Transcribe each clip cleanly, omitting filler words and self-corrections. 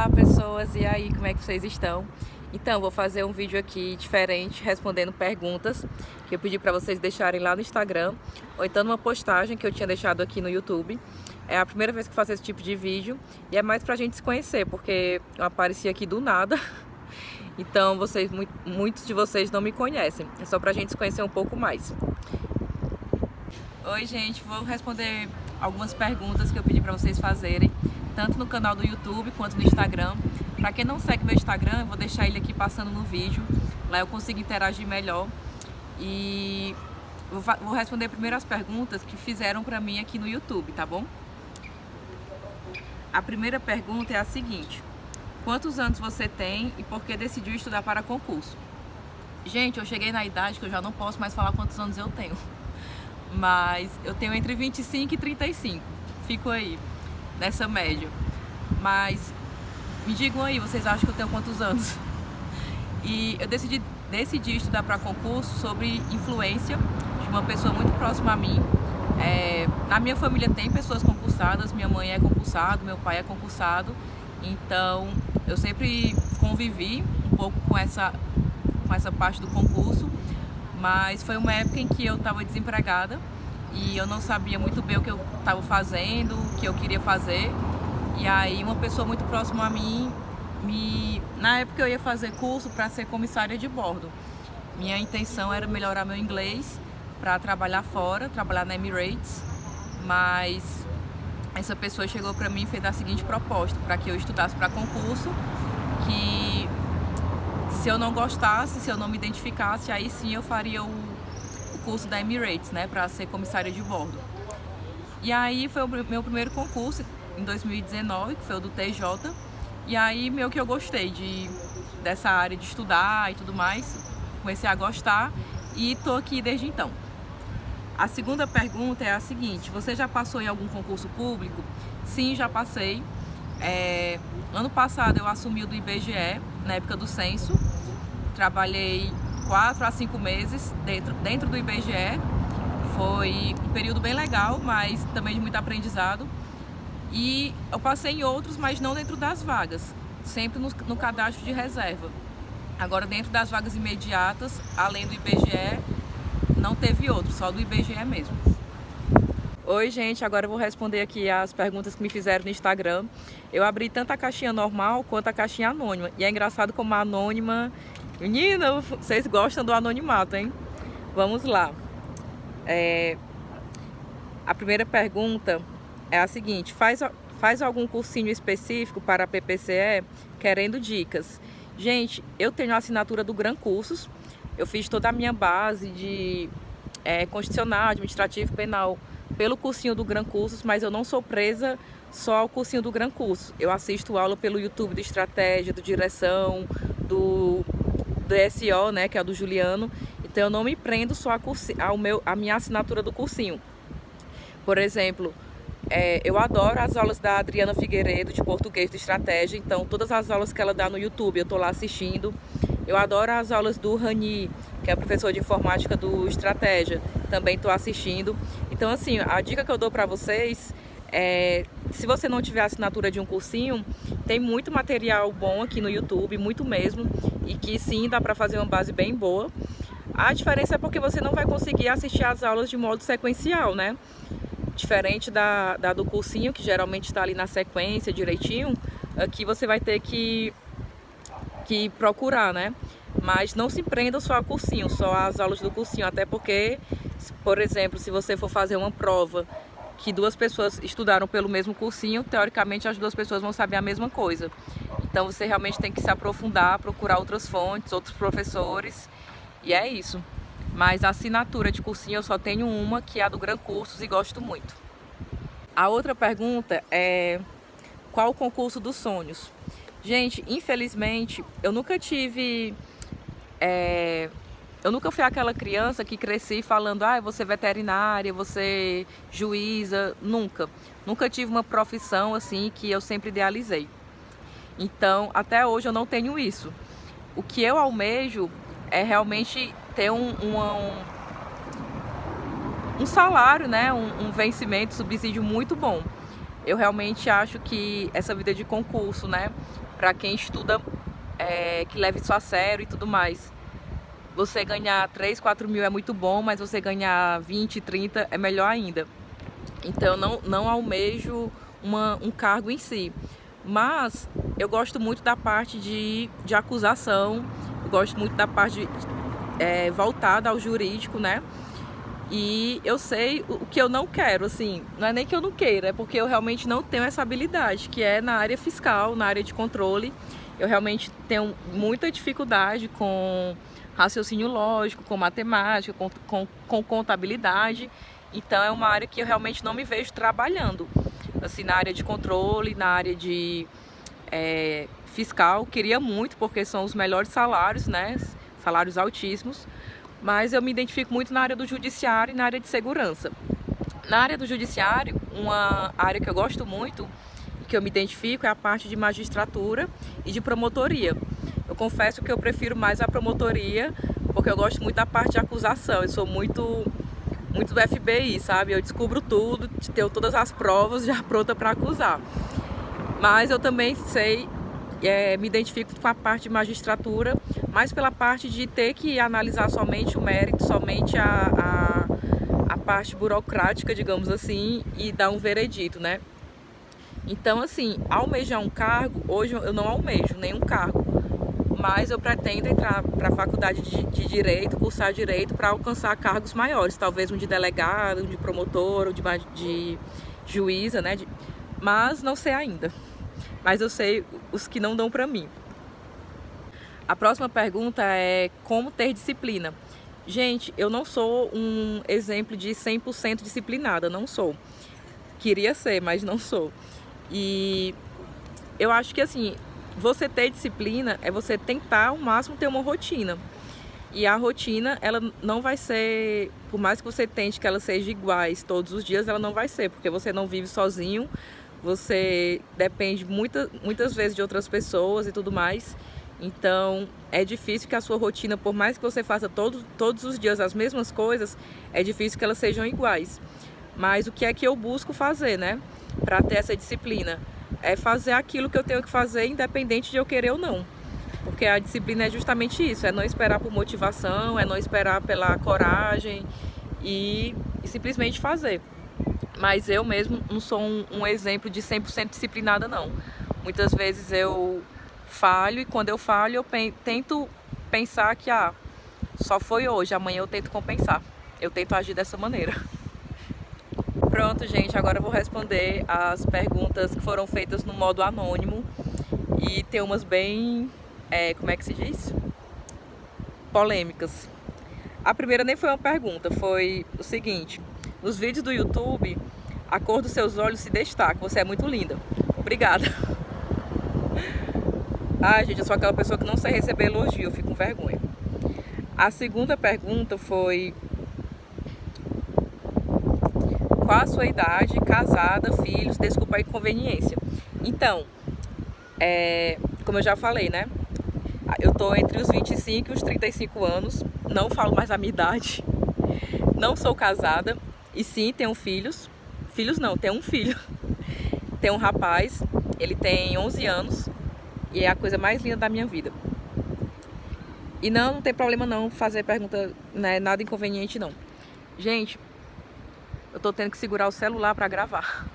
Olá pessoas, e aí, como é que vocês estão? Então, vou fazer um vídeo aqui diferente, respondendo perguntas que eu pedi para vocês deixarem lá no Instagram, ou então numa postagem que eu tinha deixado aqui no YouTube. É a primeira vez que eu faço esse tipo de vídeo e é mais pra gente se conhecer, porque eu apareci aqui do nada. Então, muitos de vocês não me conhecem, é só pra gente se conhecer um pouco mais. Oi gente, vou responder algumas perguntas que eu pedi para vocês fazerem, tanto no canal do YouTube quanto no Instagram. Para quem não segue meu Instagram, eu vou deixar ele aqui passando no vídeo, lá eu consigo interagir melhor. E vou responder primeiro as perguntas que fizeram para mim aqui no YouTube, tá bom? A primeira pergunta é a seguinte: quantos anos você tem e por que decidiu estudar para concurso? Gente, eu cheguei na idade que eu já não posso mais falar quantos anos eu tenho. Mas eu tenho entre 25 e 35, fico aí, nessa média. Mas me digam aí, vocês acham que eu tenho quantos anos? E eu decidi estudar para concurso sobre influência de uma pessoa muito próxima a mim. Na minha família tem pessoas concursadas, minha mãe é concursada, meu pai é concursado. Então eu sempre convivi um pouco com essa parte do concurso. Mas foi uma época em que eu estava desempregada e eu não sabia muito bem o que eu estava fazendo, o que eu queria fazer. E aí uma pessoa muito próxima a mim, na época eu ia fazer curso para ser comissária de bordo. Minha intenção era melhorar meu inglês para trabalhar fora, trabalhar na Emirates. Mas essa pessoa chegou para mim e fez a seguinte proposta, para que eu estudasse para concurso, que se eu não gostasse, se eu não me identificasse, aí sim eu faria o curso da Emirates, né, para ser comissária de bordo. E aí foi o meu primeiro concurso em 2019, que foi o do TJ. E aí meio que eu gostei dessa área de estudar e tudo mais, comecei a gostar e tô aqui desde então. A segunda pergunta é a seguinte: você já passou em algum concurso público? Sim, já passei. Ano passado eu assumi o do IBGE, na época do censo. Trabalhei 4 a 5 meses dentro do IBGE. Foi um período bem legal, mas também de muito aprendizado. E eu passei em outros, mas não dentro das vagas, sempre no cadastro de reserva. Agora, dentro das vagas imediatas, além do IBGE, não teve outro, só do IBGE mesmo. Oi gente, agora eu vou responder aqui as perguntas que me fizeram no Instagram. Eu abri tanto a caixinha normal quanto a caixinha anônima. E é engraçado como a anônima... Menina, vocês gostam do anonimato, hein? Vamos lá. A primeira pergunta é a seguinte: faz algum cursinho específico para a PPCE querendo dicas? Gente, eu tenho a assinatura do Gran Cursos. Eu fiz toda a minha base de constitucional, administrativo, penal pelo cursinho do Gran Cursos, mas eu não sou presa só ao cursinho do Gran Cursos. Eu assisto aula pelo YouTube de estratégia, do direção, do SO, né, que é o do Juliano. Então eu não me prendo só a minha assinatura do cursinho. Por exemplo, eu adoro as aulas da Adriana Figueiredo de português de estratégia. Então todas as aulas que ela dá no YouTube eu tô lá assistindo. Eu adoro as aulas do Rani, que é professor de informática do Estratégia, também estou assistindo. Então assim, a dica que eu dou para vocês é: se você não tiver assinatura de um cursinho, tem muito material bom aqui no YouTube, muito mesmo, e que sim, dá para fazer uma base bem boa. A diferença é porque você não vai conseguir assistir as aulas de modo sequencial, né? Diferente da do cursinho, que geralmente está ali na sequência direitinho, aqui você vai ter que procurar, né? Mas não se prenda só a cursinho, só as aulas do cursinho, até porque, por exemplo, se você for fazer uma prova que duas pessoas estudaram pelo mesmo cursinho, teoricamente as duas pessoas vão saber a mesma coisa. Então você realmente tem que se aprofundar, procurar outras fontes, outros professores, e é isso. Mas a assinatura de cursinho eu só tenho uma, que é a do Gran Cursos, e gosto muito. A outra pergunta é: qual o concurso dos sonhos? Gente, infelizmente, eu nunca tive... eu nunca fui aquela criança que cresci falando: ah, você veterinária, você juíza. Nunca tive uma profissão assim que eu sempre idealizei. Então, até hoje eu não tenho isso. O que eu almejo é realmente ter um salário, né? Um vencimento, subsídio muito bom. eu realmente acho que essa vida de concurso, né, para quem estuda, que leve isso a sério e tudo mais, você ganhar 3, 4 mil é muito bom, mas você ganhar 20, 30 é melhor ainda. Então não almejo um cargo em si, mas eu gosto muito da parte de acusação, eu gosto muito da parte voltada ao jurídico, né? E eu sei o que eu não quero, assim, não é nem que eu não queira, é porque eu realmente não tenho essa habilidade, que é na área fiscal, na área de controle. Eu realmente tenho muita dificuldade com raciocínio lógico, com matemática, com contabilidade. Então é uma área que eu realmente não me vejo trabalhando, assim, na área de controle, na área de fiscal. Queria muito, porque são os melhores salários, né? Salários altíssimos. Mas eu me identifico muito na área do judiciário e na área de segurança. Na área do judiciário, uma área que eu gosto muito, que eu me identifico, é a parte de magistratura e de promotoria. Eu confesso que eu prefiro mais a promotoria, porque eu gosto muito da parte de acusação. Eu sou muito do FBI, sabe? Eu descubro tudo, tenho todas as provas já pronta para acusar. Mas eu também sei, me identifico com a parte de magistratura, mas pela parte de ter que analisar somente o mérito, somente a parte burocrática, digamos assim, e dar um veredito, né? Então, assim, almejar um cargo, hoje eu não almejo nenhum cargo, mas eu pretendo entrar para a faculdade de Direito, cursar Direito, para alcançar cargos maiores, talvez um de delegado, um de promotor, um de juíza, né? Mas não sei ainda. Mas eu sei os que não dão para mim. A próxima pergunta é como ter disciplina. Gente, eu não sou um exemplo de 100% disciplinada, não sou. Queria ser, mas não sou. E eu acho que assim, você ter disciplina é você tentar ao máximo ter uma rotina. E a rotina, ela não vai ser, por mais que você tente que ela seja iguais todos os dias, ela não vai ser, porque você não vive sozinho, você depende muitas vezes de outras pessoas e tudo mais. Então é difícil que a sua rotina, por mais que você faça todos os dias as mesmas coisas, é difícil que elas sejam iguais. Mas o que é que eu busco fazer, né, para ter essa disciplina? É fazer aquilo que eu tenho que fazer, independente de eu querer ou não. Porque a disciplina é justamente isso, é não esperar por motivação, é não esperar pela coragem e simplesmente fazer. Mas eu mesmo não sou um exemplo de 100% disciplinada, não. Muitas vezes eu falho, e quando eu falho eu tento pensar que só foi hoje, amanhã eu tento compensar. Eu tento agir dessa maneira. Pronto, gente, agora eu vou responder as perguntas que foram feitas no modo anônimo. E tem umas bem, como é que se diz? Polêmicas. A primeira nem foi uma pergunta, foi o seguinte: nos vídeos do YouTube, a cor dos seus olhos se destaca, você é muito linda. Obrigada. Gente, eu sou aquela pessoa que não sei receber elogio, eu fico com vergonha. A segunda pergunta foi: qual a sua idade, casada, filhos, desculpa a inconveniência. Então, como eu já falei, né? Eu tô entre os 25 e os 35 anos, não falo mais a minha idade, não sou casada, e sim, tenho filhos. Filhos não, tenho um filho. Tenho um rapaz, ele tem 11 anos, e é a coisa mais linda da minha vida. E não tem problema não fazer pergunta, né, nada inconveniente não. Gente, eu tô tendo que segurar o celular para gravar.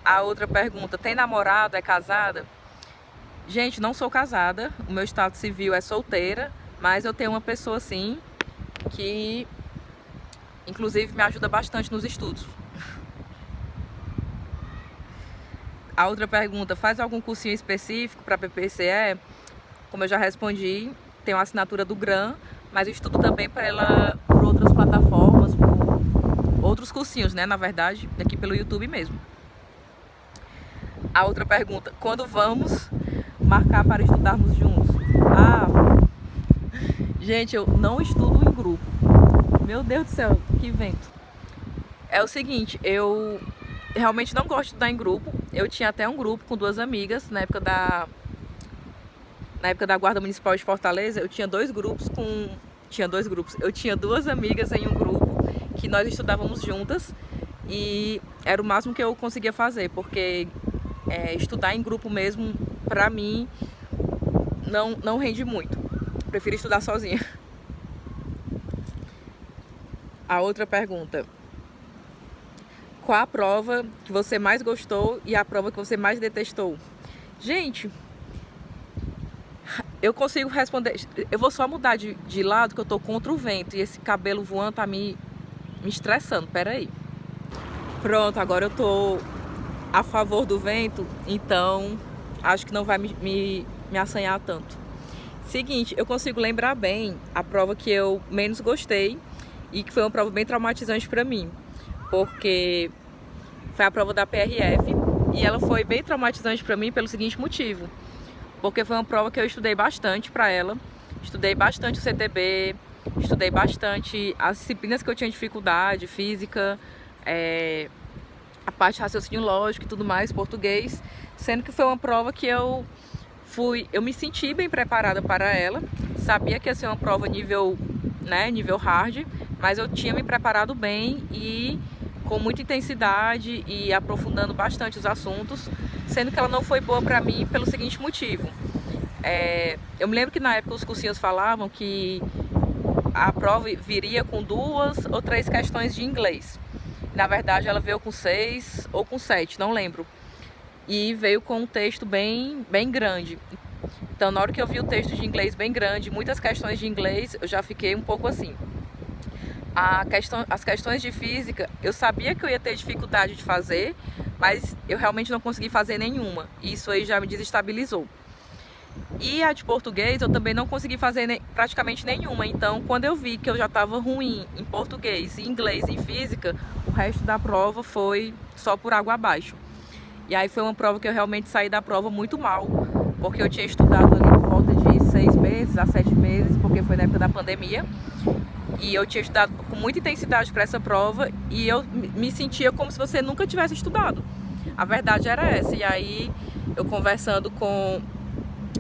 A outra pergunta: tem namorado, é casada? Gente, não sou casada, o meu estado civil é solteira, mas eu tenho uma pessoa assim que inclusive me ajuda bastante nos estudos. A outra pergunta: faz algum cursinho específico para PPCE? Como eu já respondi, tenho a assinatura do GRAM, mas eu estudo também por outras plataformas, por outros cursinhos, né, na verdade, aqui pelo YouTube mesmo. A outra pergunta: quando vamos marcar para estudarmos juntos? Gente, eu não estudo em grupo. Meu Deus do céu, que vento. É o seguinte, eu realmente não gosto de estudar em grupo. Eu tinha até um grupo com 2 amigas na época da Guarda Municipal de Fortaleza. Eu tinha 2 grupos Eu tinha 2 amigas em um grupo que nós estudávamos juntas. e era o máximo que eu conseguia fazer, porque estudar em grupo mesmo, pra mim, não rende muito. Prefiro estudar sozinha. A outra pergunta: qual a prova que você mais gostou e a prova que você mais detestou? Gente, eu consigo responder. Eu vou só mudar de lado, que eu tô contra o vento e esse cabelo voando tá me estressando. Pera aí. Pronto, agora eu tô a favor do vento, então acho que não vai me assanhar tanto. Seguinte, eu consigo lembrar bem a prova que eu menos gostei e que foi uma prova bem traumatizante pra mim, porque foi a prova da PRF e ela foi bem traumatizante pra mim pelo seguinte motivo: porque foi uma prova que eu estudei bastante pra ela, estudei bastante o CTB, estudei bastante as disciplinas que eu tinha dificuldade, física, a parte de raciocínio lógico e tudo mais, português, sendo que foi uma prova que eu me senti bem preparada para ela, sabia que ia ser uma prova nível hard, mas eu tinha me preparado bem e com muita intensidade e aprofundando bastante os assuntos, sendo que ela não foi boa para mim pelo seguinte motivo. Eu me lembro que na época os cursinhos falavam que a prova viria com 2 ou 3 questões de inglês. Na verdade, ela veio com 6 ou com 7, não lembro. E veio com um texto bem grande. Então, na hora que eu vi o texto de inglês bem grande, muitas questões de inglês, eu já fiquei um pouco assim. As questões de física, eu sabia que eu ia ter dificuldade de fazer, mas eu realmente não consegui fazer nenhuma. Isso aí já me desestabilizou. E a de português eu também não consegui fazer praticamente nenhuma. Então, quando eu vi que eu já estava ruim em português, em inglês e em física, o resto da prova foi só por água abaixo. E aí foi uma prova que eu realmente saí da prova muito mal, porque eu tinha estudado ali por volta de 6 meses a 7 meses, porque foi na época da pandemia. E eu tinha estudado com muita intensidade para essa prova e eu me sentia como se você nunca tivesse estudado. A verdade era essa. E aí, eu conversando com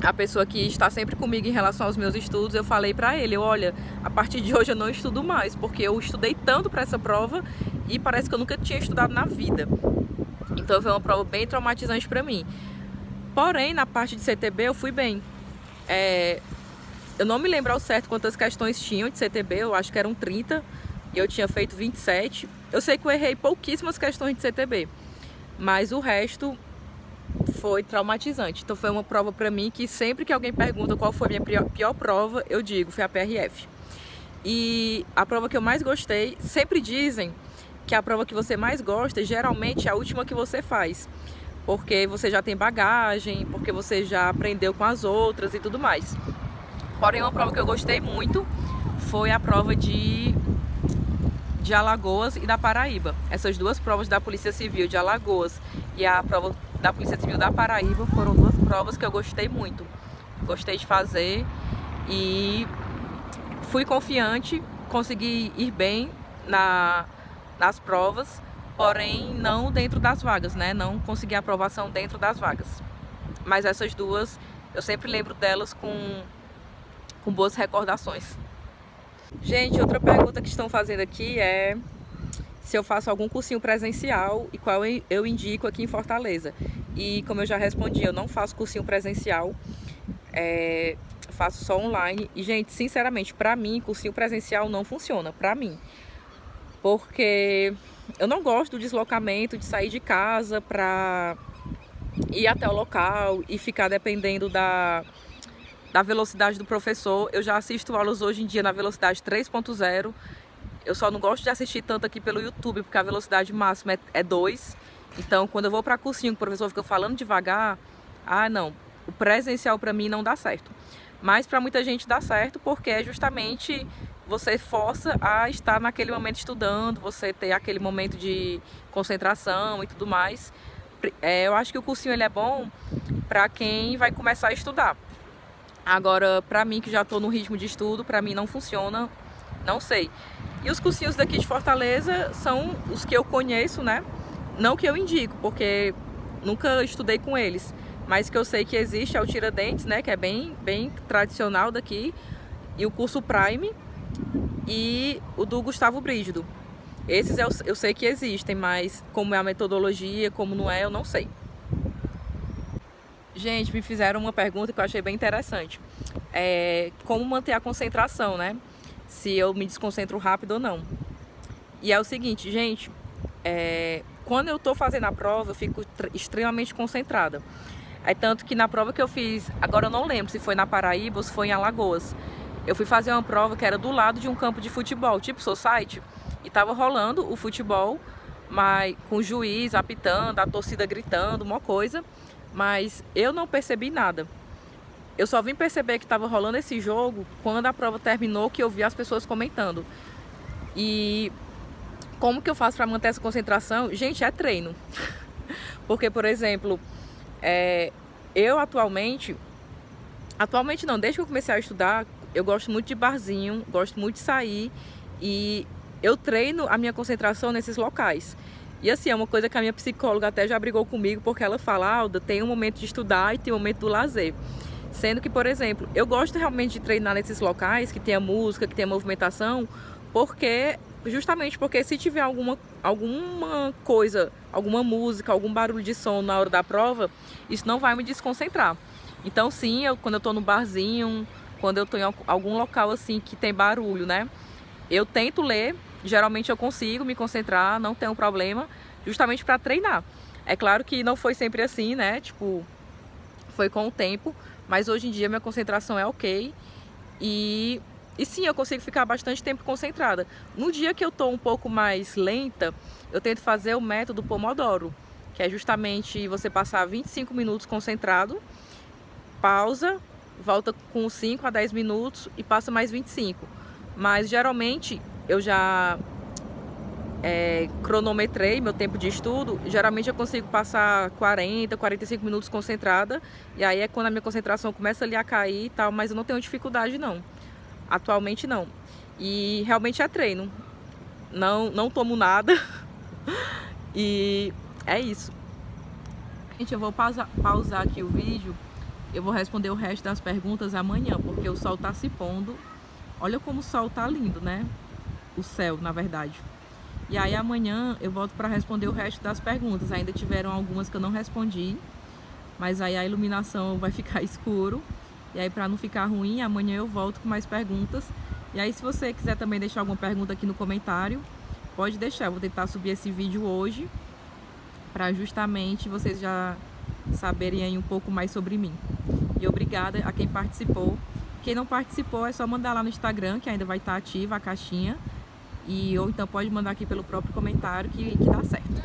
a pessoa que está sempre comigo em relação aos meus estudos, eu falei pra ele: olha, a partir de hoje eu não estudo mais, porque eu estudei tanto para essa prova e parece que eu nunca tinha estudado na vida. Então foi uma prova bem traumatizante pra mim. Porém, na parte de CTB eu fui bem. Eu não me lembro ao certo quantas questões tinham de CTB, eu acho que eram 30 e eu tinha feito 27. Eu sei que eu errei pouquíssimas questões de CTB, mas o resto foi traumatizante. Então foi uma prova pra mim que sempre que alguém pergunta qual foi a minha pior prova, eu digo, foi a PRF. E a prova que eu mais gostei, sempre dizem que a prova que você mais gosta geralmente é a última que você faz, porque você já tem bagagem, porque você já aprendeu com as outras e tudo mais. Porém, uma prova que eu gostei muito foi a prova de Alagoas e da Paraíba. Essas 2 provas da Polícia Civil de Alagoas e a prova da Polícia Civil da Paraíba foram 2 provas que eu gostei muito. Gostei de fazer e fui confiante, consegui ir bem nas provas, porém não dentro das vagas, né? Não consegui a aprovação dentro das vagas. Mas essas 2, eu sempre lembro delas com boas recordações. Gente, outra pergunta que estão fazendo aqui é se eu faço algum cursinho presencial e qual eu indico aqui em Fortaleza. E como eu já respondi, eu não faço cursinho presencial, faço só online. E, gente, sinceramente, pra mim, cursinho presencial não funciona, pra mim. Porque eu não gosto do deslocamento, de sair de casa pra ir até o local e ficar dependendo da velocidade do professor. Eu já assisto aulas hoje em dia na velocidade 3.0. Eu só não gosto de assistir tanto aqui pelo YouTube, porque a velocidade máxima é 2. Então, quando eu vou para cursinho, o professor fica falando devagar, não, o presencial para mim não dá certo. Mas para muita gente dá certo, porque é justamente você força a estar naquele momento estudando, você ter aquele momento de concentração e tudo mais. Eu acho que o cursinho ele é bom para quem vai começar a estudar. Agora, pra mim, que já tô no ritmo de estudo, pra mim não funciona, não sei. E os cursinhos daqui de Fortaleza são os que eu conheço, né? Não que eu indico, porque nunca estudei com eles. Mas que eu sei que existe é o Tiradentes, né? Que é bem tradicional daqui. E o curso Prime e o do Gustavo Brígido. Esses eu sei que existem, mas como é a metodologia, como não é, eu não sei. Gente, me fizeram uma pergunta que eu achei bem interessante. Como manter a concentração, né? Se eu me desconcentro rápido ou não. E é o seguinte, gente, quando eu tô fazendo a prova, eu fico extremamente concentrada. É tanto que na prova que eu fiz, agora eu não lembro se foi na Paraíba ou se foi em Alagoas, eu fui fazer uma prova que era do lado de um campo de futebol, tipo society, e tava rolando o futebol, mas com o juiz apitando, a torcida gritando, uma coisa, mas eu não percebi nada. Eu só vim perceber que estava rolando esse jogo quando a prova terminou, que eu vi as pessoas comentando. E como que eu faço para manter essa concentração? Gente, é treino. Porque, por exemplo, eu atualmente não, desde que eu comecei a estudar, eu gosto muito de barzinho, gosto muito de sair e eu treino a minha concentração nesses locais. E assim, é uma coisa que a minha psicóloga até já brigou comigo, porque ela fala, Alda, tem um momento de estudar e tem um momento do lazer. Sendo que, por exemplo, eu gosto realmente de treinar nesses locais, que tenha música, que tenha movimentação, justamente porque se tiver alguma coisa, alguma música, algum barulho de som na hora da prova, isso não vai me desconcentrar. Então sim, quando eu tô no barzinho, quando eu tô em algum local assim que tem barulho, né? Eu tento ler, geralmente eu consigo me concentrar, não tenho problema, justamente para treinar. É claro que não foi sempre assim, né? Tipo, foi com o tempo, mas hoje em dia minha concentração é ok. E sim, eu consigo ficar bastante tempo concentrada. No dia que eu tô um pouco mais lenta, eu tento fazer o método Pomodoro, que é justamente você passar 25 minutos concentrado, pausa, volta com 5 a 10 minutos e passa mais 25. Mas geralmente eu já cronometrei meu tempo de estudo, geralmente eu consigo passar 40, 45 minutos concentrada, e aí é quando a minha concentração começa ali a cair e tal, mas eu não tenho dificuldade não, atualmente não. E realmente é treino, não tomo nada e é isso. Gente, eu vou pausar aqui o vídeo, eu vou responder o resto das perguntas amanhã, porque o sol tá se pondo. Olha como o sol tá lindo, né? O céu, na verdade. E aí amanhã eu volto para responder o resto das perguntas. Ainda tiveram algumas que eu não respondi, mas aí a iluminação vai ficar escuro. E aí, para não ficar ruim, amanhã eu volto com mais perguntas. E aí, se você quiser também deixar alguma pergunta aqui no comentário, pode deixar. Eu vou tentar subir esse vídeo hoje, para justamente vocês já saberem aí um pouco mais sobre mim. E obrigada a quem participou. Quem não participou é só mandar lá no Instagram, que ainda vai estar ativa a caixinha. Ou então pode mandar aqui pelo próprio comentário que dá certo.